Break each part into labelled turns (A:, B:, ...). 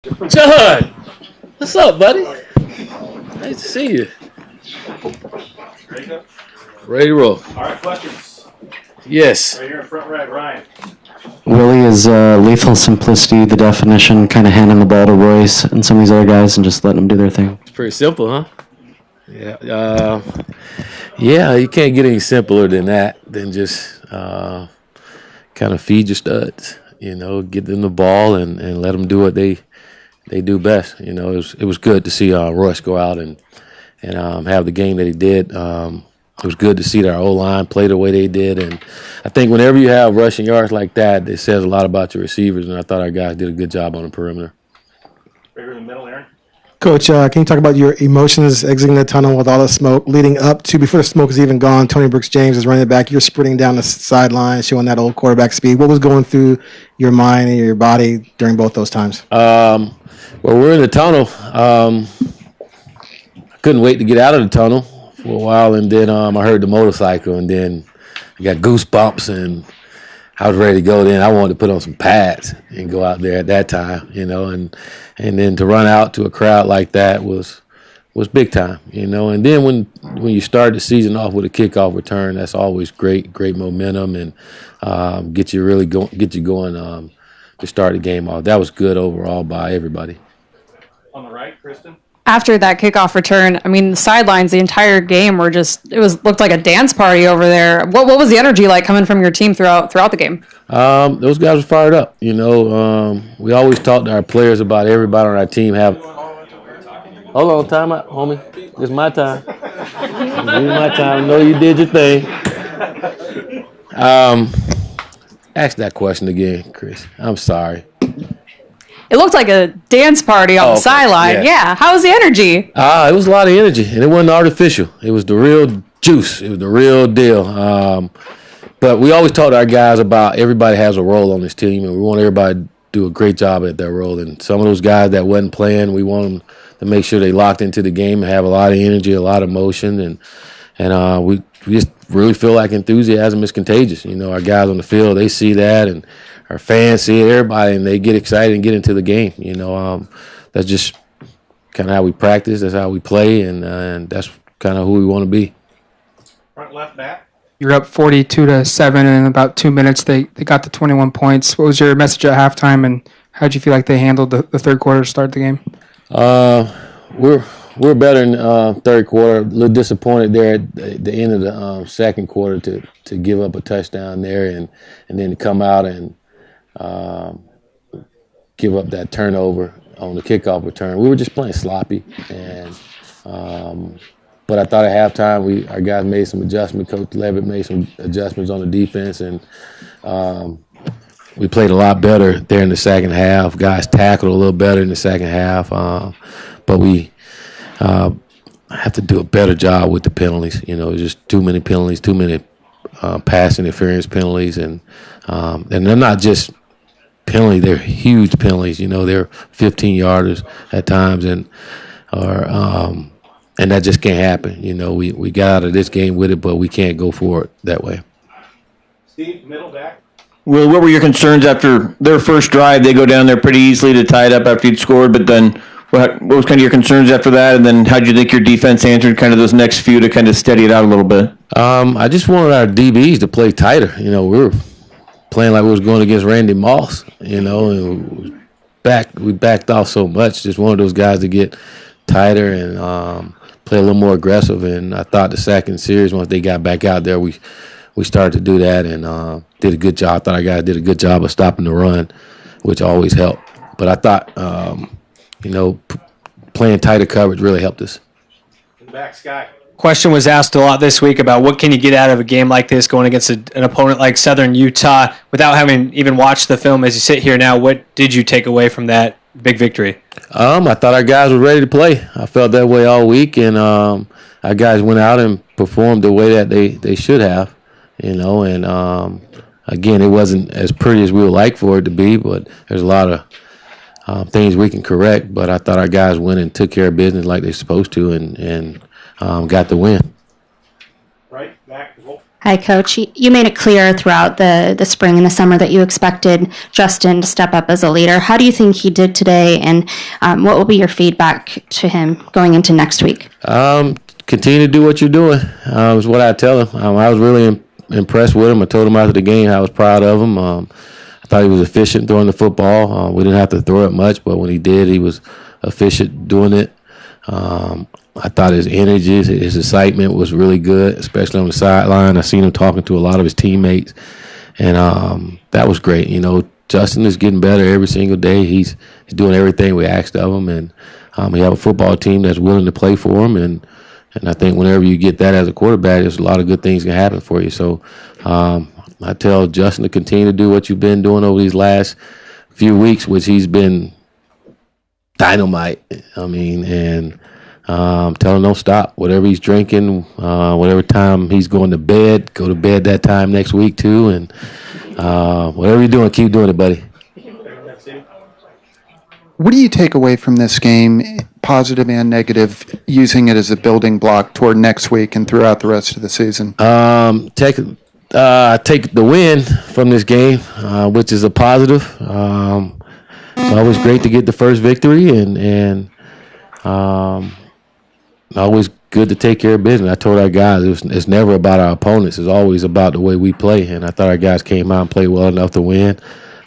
A: John, what's up, buddy? Nice to see you.
B: Ready to go?
A: Ready to roll.
B: All right, questions.
A: Yes.
B: Right here in front right, Ryan.
C: Willie, is lethal simplicity the definition, kind of handing the ball to Royce and some of these other guys and just letting them do their thing?
A: It's pretty simple, huh? Yeah. Yeah, you can't get any simpler than that, than just kind of feed your studs. Get them the ball and let them do what they do best. It was good to see Royce go out and have the game that he did. It was good to see that our O-line play the way they did. And I think whenever you have rushing yards like that, it says a lot about your receivers, and I thought our guys did a good job on the perimeter.
B: Bigger in the middle, Aaron.
D: Coach, can you talk about your emotions exiting the tunnel with all the smoke leading up to, before the smoke is even gone, Tony Brooks-James is running it back, you're sprinting down the sideline, showing that old quarterback speed. What was going through your mind and your body during both those times?
A: Well, we're in the tunnel. I couldn't wait to get out of the tunnel for a while, and then I heard the motorcycle, and then I got goosebumps, and I was ready to go. Then I wanted to put on some pads and go out there at that time, and then to run out to a crowd like that was big time, And then when you start the season off with a kickoff return, that's always great momentum, and get you going to start the game off. That was good overall by everybody.
B: On the right, Kristen.
E: After that kickoff return, I mean, the sidelines the entire game were looked like a dance party over there. What was the energy like coming from your team throughout the game?
A: Those guys were fired up. We always talk to our players about everybody on our team have. Hold on, time out, homie. It's my time. It's my time. I know you did your thing. Ask that question again, Chris. I'm sorry.
E: It looked like a dance party on the sideline. Yeah. How was the energy?
A: It was a lot of energy, and it wasn't artificial. It was the real juice. It was the real deal. But we always talk to our guys about everybody has a role on this team, and we want everybody to do a great job at their role. And some of those guys that wasn't playing, we want them to make sure they locked into the game and have a lot of energy, a lot of motion, and we just really feel like enthusiasm is contagious. Our guys on the field, they see that, and our fans see it, everybody, and they get excited and get into the game. That's just kind of how we practice. That's how we play, and that's kind of who we want to be.
B: Front left, Matt.
F: You're up 42-7, and in about 2 minutes they got to 21 points. What was your message at halftime, and how did you feel like they handled the third quarter to start the game?
A: We're better in third quarter. A little disappointed there at the end of the second quarter to give up a touchdown there, and then to come out and give up that turnover on the kickoff return. We were just playing sloppy, and but I thought at halftime our guys made some adjustments. Coach Levitt made some adjustments on the defense, and we played a lot better there in the second half. Guys tackled a little better in the second half, but we have to do a better job with the penalties. Just too many penalties, too many pass interference penalties, and they're not just penalties; they're huge penalties. They're 15-yarders at times, and that just can't happen. We got out of this game with it, but we can't go forward that way.
B: Steve, middle back.
G: Will, what were your concerns after their first drive? They go down there pretty easily to tie it up after you'd scored, but then what was kind of your concerns after that? And then how did you think your defense answered kind of those next few to kind of steady it out a little bit?
A: I just wanted our DBs to play tighter. We were playing like we was going against Randy Moss, and we backed off so much. Just wanted those guys to get tighter and play a little more aggressive. And I thought the second series, once they got back out there, we started to do that and did a good job. I thought our guys did a good job of stopping the run, which always helped. But I thought, playing tighter coverage really helped us.
B: In the back, Sky.
H: Question was asked a lot this week about what can you get out of a game like this going against an opponent like Southern Utah without having even watched the film. As you sit here now, what did you take away from that big victory? I
A: thought our guys were ready to play. I felt that way all week, and our guys went out and performed the way that they should have, and again, it wasn't as pretty as we would like for it to be, but there's a lot of things we can correct. But I thought our guys went and took care of business like they're supposed to, and got the win.
B: Right, back, Wolf.
I: Hi, Coach. You made it clear throughout the spring and the summer that you expected Justin to step up as a leader. How do you think he did today, and what will be your feedback to him going into next week?
A: Continue to do what you're doing is what I tell him. I was really impressed with him. I told him after the game I was proud of him. I thought he was efficient throwing the football. We didn't have to throw it much, but when he did, he was efficient doing it. I thought his energy, his excitement was really good, especially on the sideline. I seen him talking to a lot of his teammates, and that was great. You know, Justin is getting better every single day. He's doing everything we asked of him, and we have a football team that's willing to play for him. And I think whenever you get that as a quarterback, there's a lot of good things can happen for you. So I tell Justin to continue to do what you've been doing over these last few weeks, which he's been dynamite. I mean, and tell him don't stop. Whatever he's drinking, whatever time he's going to bed, go to bed that time next week too. And whatever you're doing, keep doing it, buddy.
J: What do you take away from this game, positive and negative, using it as a building block toward next week and throughout the rest of the season?
A: Take the win from this game, which is a positive. It's always great to get the first victory, and always good to take care of business. I told our guys it's never about our opponents. It's always about the way we play, and I thought our guys came out and played well enough to win.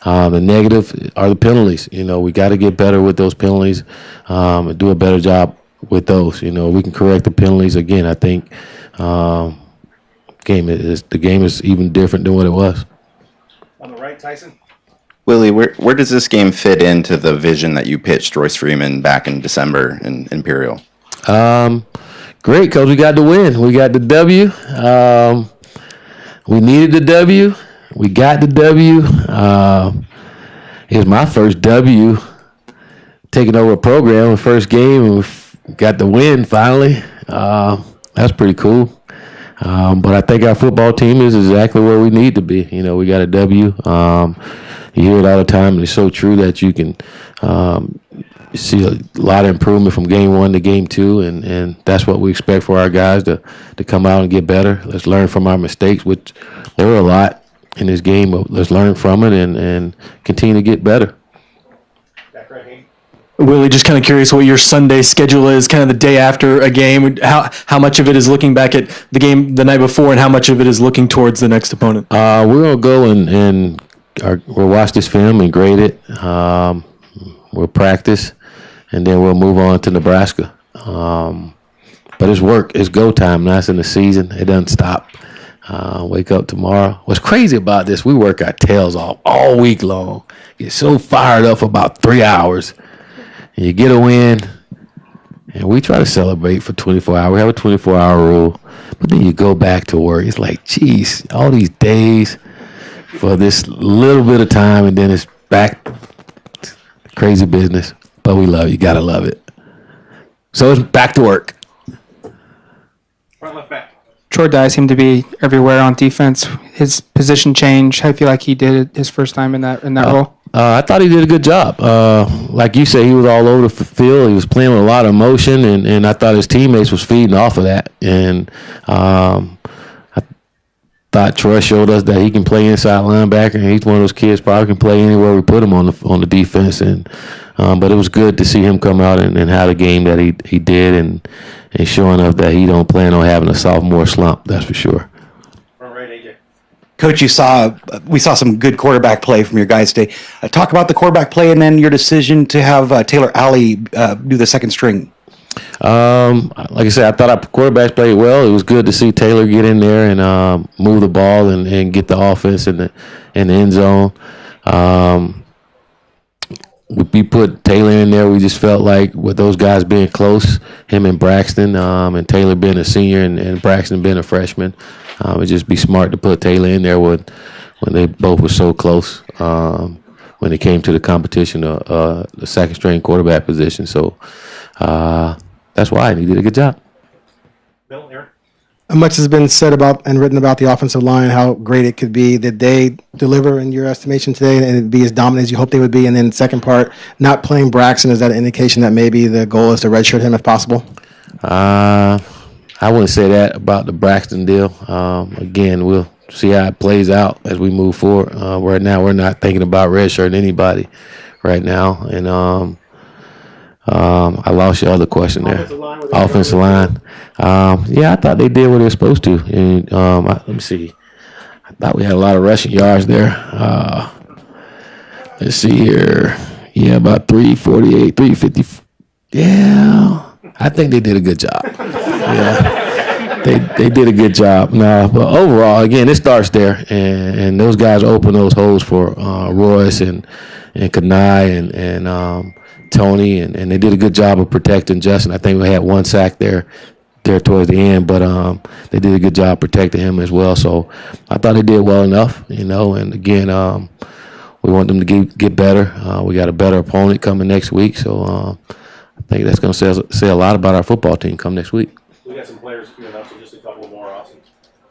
A: The negative are the penalties. You know, we got to get better with those penalties and do a better job with those. You know, we can correct the penalties. Again, I think the game is even different than what it was.
B: On the right, Tyson.
K: Willie, where does this game fit into the vision that you pitched Royce Freeman back in December in Imperial?
A: Great, Coach. We got the win. We got the W. We needed the W. We got the W. It was my first W taking over a program, the first game, and we got the win finally. That's pretty cool. But I think our football team is exactly where we need to be. You know, we got a W. You hear it all the time, and it's so true that you can see a lot of improvement from game one to game two, and that's what we expect for our guys to come out and get better. Let's learn from our mistakes, which there were a lot in this game. Let's learn from it and continue to get better.
L: Willie, just kind of curious what your Sunday schedule is, kind of the day after a game. How much of it is looking back at the game the night before, and how much of it is looking towards the next opponent?
A: We're gonna go and we'll watch this film and grade it. We'll practice, and then we'll move on to Nebraska. But it's work. It's go time. Now it's in the season. It doesn't stop. Wake up tomorrow. What's crazy about this, we work our tails off all week long. Get so fired up for about 3 hours. And you get a win, and we try to celebrate for 24 hours. We have a 24-hour rule. But then you go back to work. It's like, geez, all these days for this little bit of time, and then it's back to crazy business. But we love it. You got to love it. So it's back to work.
B: Front left back.
F: Troy Dye seemed to be everywhere on defense. His position change, how do you feel like he did it his first time in that role?
A: I thought he did a good job. Like you said, he was all over the field. He was playing with a lot of emotion, and I thought his teammates was feeding off of that. And I thought Troy showed us that he can play inside linebacker, and he's one of those kids probably can play anywhere we put him on the defense. And but it was good to see him come out and have the game that he did, and showing us that he don't plan on having a sophomore slump. That's for sure.
B: Front right, AJ.
M: Coach, we saw some good quarterback play from your guys today. Talk about the quarterback play and then your decision to have Taylor Alley do the second string.
A: Like I said, I thought our quarterbacks played well. It was good to see Taylor get in there and move the ball and get the offense in the end zone. We put Taylor in there. We just felt like with those guys being close, him and Braxton, and Taylor being a senior and Braxton being a freshman, it'd just be smart to put Taylor in there when they both were so close when it came to the competition of the second string quarterback position. So that's why he did a good job.
B: Bill, Aaron.
D: Much has been said about and written about the offensive line, how great it could be. Did they deliver in your estimation today and it'd be as dominant as you hoped they would be? And then second part, not playing Braxton, is that an indication that maybe the goal is to redshirt him if possible?
A: I I wouldn't say that about the Braxton deal. Again, we'll see how it plays out as we move forward. Right now, we're not thinking about redshirting anybody right now. And I lost your other question there. Offensive line. Yeah, I thought they did what they were supposed to. And let me see. I thought we had a lot of rushing yards there. Let's see here. Yeah, about 348, 350. Yeah, I think they did a good job. Yeah, they did a good job. No, but overall, again, it starts there, and those guys open those holes for Royce and Kanai and Tony, and they did a good job of protecting Justin. I think we had one sack there towards the end, but they did a good job protecting him as well. So I thought they did well enough, and again, we want them to get better. We got a better opponent coming next week, so I think that's going to say a lot about our football team come next week.
B: We got some players queuing up, so just a couple more, Austin.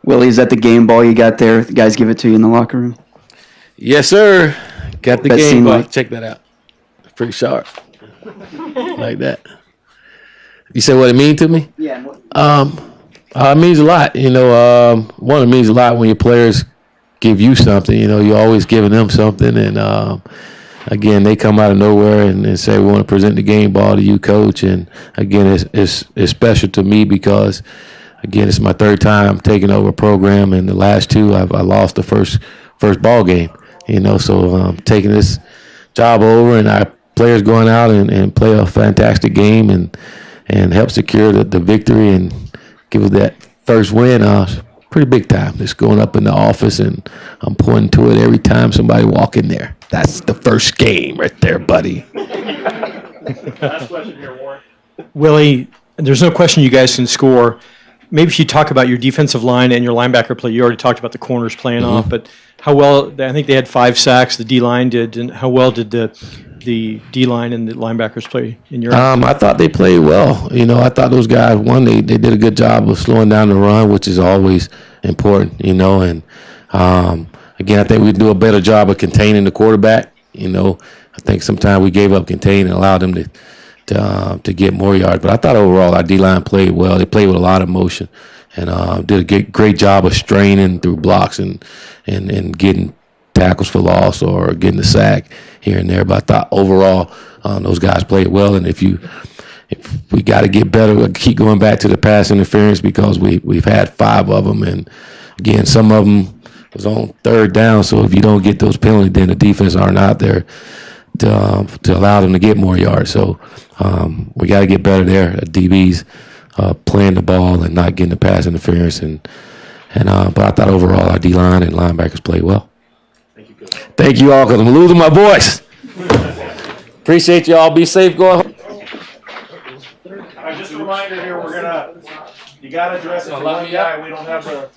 N: Willie, is that the game ball you got there? The guys give it to you in the locker room?
A: Yes, sir. Got the
N: That
A: game
N: seemed
A: ball.
N: like-
A: Check that out. Pretty sharp. Like that. You say what it mean to me?
N: Yeah.
A: It means a lot. One, it means a lot when your players give you something. You're always giving them something. And, again, they come out of nowhere and say, we want to present the game ball to you, coach. And, again, it's special to me because, again, it's my third time taking over a program. And the last two, I lost the first ball game. So taking this job over and our players going out and play a fantastic game and help secure the victory and give us that first win. Pretty big time. Just going up in the office and I'm pointing to it every time somebody walk in there. That's the first game right there, buddy.
B: Last question here, Warren.
O: Willie, there's no question you guys can score. Maybe if you talk about your defensive line and your linebacker play, you already talked about the corners playing off, but how well, I think they had 5 sacks, the D-line did, and how well did the D-line and the linebackers play in your
A: I thought they played well. I thought those guys, one, they did a good job of slowing down the run, which is always important, and again, I think we do a better job of containing the quarterback. I think sometimes we gave up containing and allowed them to get more yards. But I thought overall our D-line played well. They played with a lot of motion and did a great job of straining through blocks and getting tackles for loss or getting the sack here and there. But I thought overall those guys played well. And if we got to get better, we'll keep going back to the pass interference because we've had 5 of them. And again, some of them was on third down. So if you don't get those penalties, then the defense aren't out there to allow them to get more yards. So we got to get better there. DBs playing the ball and not getting the pass interference. But I thought overall our D-line and linebackers played well. Thank you all because I'm losing my voice. Appreciate you all. Be safe going.
B: Just a reminder here, you got to address it. One guy, we don't have the